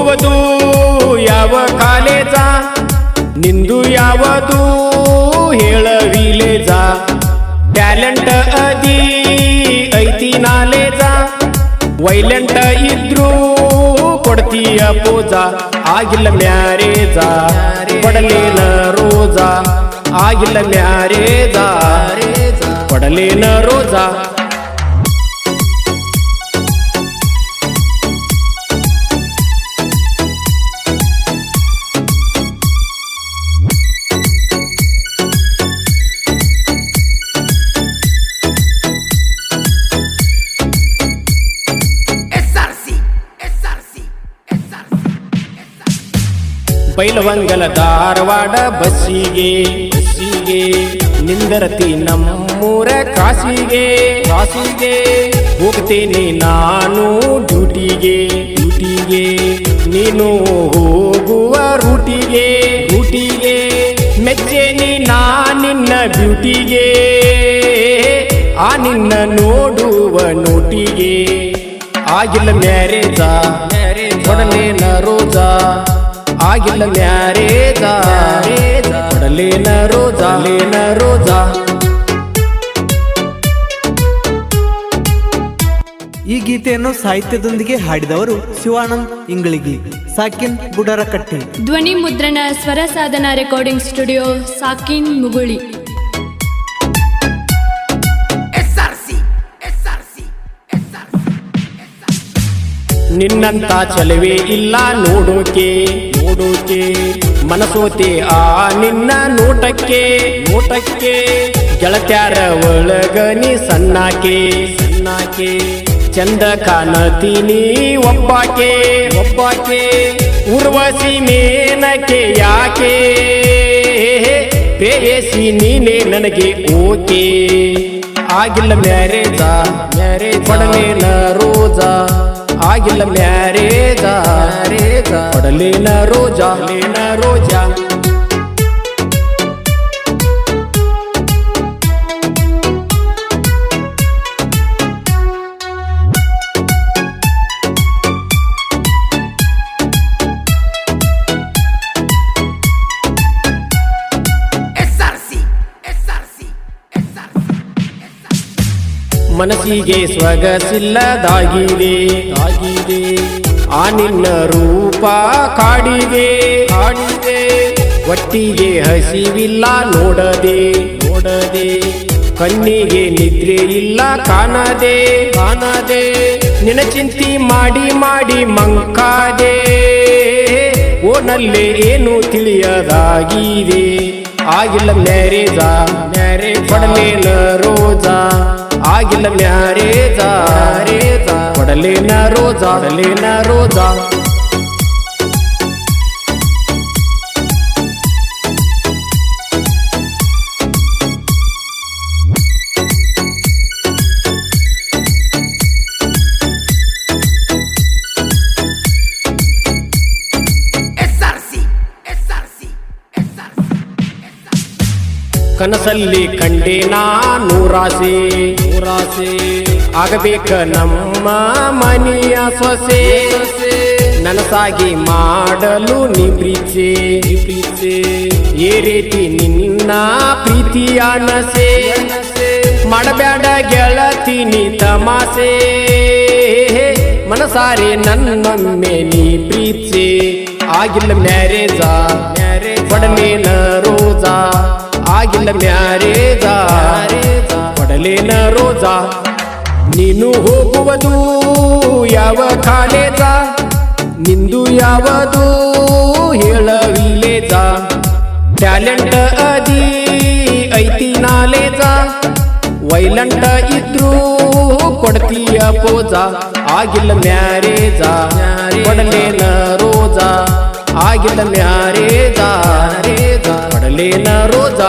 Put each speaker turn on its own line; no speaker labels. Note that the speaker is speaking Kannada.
ಹೋಗುವುದು ಯಾವ ಕಾಲೇಜ ನಿಂದು ಯಾವುದು ಹೇಳವಿಲೇಜ ಟ್ಯಾಲೆಂಟ್ ಅದಿ ಐತಿ ನಾಲೇಜ ವೈಲೆಂಟ್ ಇದ್ರು ಕೊಡ್ತೀಯ ಪೂಜ ಆಗಿಲ್ಲ ಮ್ಯಾರೇಜ ಕೊಡಲೇನ ರೋಜ ಆಗಿಲ್ಲ ಮ್ಯಾರೇಜ ಕೊಡಲೇನ ರೋಜ ಬೈಲವಂಗಲ ಧಾರವಾಡ ಬಸ್ಸಿಗೆ ನಿಂದರತಿ ನಮ್ಮೂರ ಕಾಸಿಗೆ ಹೋಗ್ತೇನೆ ನಾನು ಡ್ಯೂಟಿಗೆ ನೀನು ಹೋಗುವ ರೂಟಿಗೆ ಮೆಚ್ಚೇನಿ ನಾ ನಿನ್ನ ಬ್ಯೂಟಿಗೆ ಆ ನಿನ್ನ ನೋಡುವ ನೋಟಿಗೆ ಆಗಿಲ್ಲ ಮ್ಯಾರೇಜ ಕೊಡಲೇನ ರೋಜ ಆಗಿಲ್ಲ ಮ್ಯಾರೇಜ ಕೊಡಲೇನ ರೋಜ
ಈ ಗೀತೆಯನ್ನು ಸಾಹಿತ್ಯದೊಂದಿಗೆ ಹಾಡಿದವರು ಶಿವಾನಂದ್ ಇಂಗಳಿಗಿ, ಸಾಕಿನ್ ಬುಡರಕಟ್ಟಿ.
ಧ್ವನಿ ಮುದ್ರಣ ಸ್ವರ ಸಾಧನ ರೆಕಾರ್ಡಿಂಗ್ ಸ್ಟುಡಿಯೋ, ಸಾಕಿನ್ ಮುಗುಳಿ.
ನಿನ್ನಂತ ಚಲವೇ ಇಲ್ಲ ನೋಡೋಕೆ ಮನಸೋತೆ ಆ ನಿನ್ನ ನೋಟಕ್ಕೆ ಗೆಳತ್ಯಾರ ಒಳಗನಿ ಸಣ್ಣಾಕೆ ಚಂದ ಕಾಣತೀನಿ ಒಬ್ಬಾಕೆ ಉರ್ವಶಿ ಮೇನಕೆ ಯಾಕೆ ಪ್ರೇಯಸಿ ನೀನೆ ನನಗೆ ಓಕೆ ಆಗಿಲ್ಲ ಮ್ಯಾರೇಜ ಕೊಡಲೇನ ರೋಜ ಆಗಿಲ್ಲ ಮ್ಯಾರೇಜ ಕೊಡಲೇನ ರೋಜ ಮನಸ್ಸಿಗೆ ಸ್ವಗಸಿಲ್ಲದಾಗಿದೆ ಆ ನಿನ್ನ ರೂಪ ಕಾಡಿದೆ ಒಟ್ಟಿಗೆ ಹಸಿವಿಲ್ಲ ನೋಡದೆ ಕಣ್ಣಿಗೆ ನಿದ್ರೆ ಇಲ್ಲ ಕಾಣದೆ ನಿನ್ನ ಚಿಂತಿ ಮಾಡಿ ಮಂಕಾದೆ ಓನಲ್ಲೇ ಏನು ತಿಳಿಯದಾಗಿದೆ ಆಗಿಲ್ಲ ಮ್ಯಾರೇಜ ಕೊಡಲೇನ ರೋಜ ಆಗಿಲ್ಲ ಮ್ಯಾರೇಜ ಕೊಡಲೇನ ರೋಜ ಕನಸಲ್ಲಿ ಕಂಡೆ ನಾ ನೂರಾಸೆ ಆಗಬೇಕ ನಮ್ಮ ಮನೆಯ ಸೊಸೆ ನನಸಾಗಿ ಮಾಡಲು ನೀ ಪ್ರೀತಿ ಏ ರೀತಿ ನಿನ್ನ ಪ್ರೀತಿಯ ನಸೆ ಮಾಡಬೇಡ ಗೆಳತೀನಿ ತಮಾಸೆ ಮನಸಾರೆ ನನ್ನೊಮ್ಮೆ ನೀ ಪ್ರೀತಿ ಆಗಿಲ್ಲ ಮ್ಯಾರೇಜ ಕೊಡಲೇನ ರೋಜ ಆಗಿಲ್ಲ ಮ್ಯಾರೇಜ ಕೊಡಲೇನ ರೋಜ ನೀನು ಹೋಗುವುದು ಯಾವ ಕಾಲೇಜ ನಿಂದು ಯಾವುದು ಹೇಳವಿಲೇಜ ಟ್ಯಾಲೆಂಟ್ ಅದಿ ಐತಿ ನಾಲೇಜ ವೈಲೆಂಟ್ ಇದ್ರು ಕೊಡ್ತೀಯ ಪೂಜ ಆಗಿಲ್ಲ ಮ್ಯಾರೇಜ ಕೊಡಲೇನ ರೋಜ ಆಗಿಲ್ಲ ಮ್ಯಾರೇಜ ಕೊಡಲೇನ ರೋಜ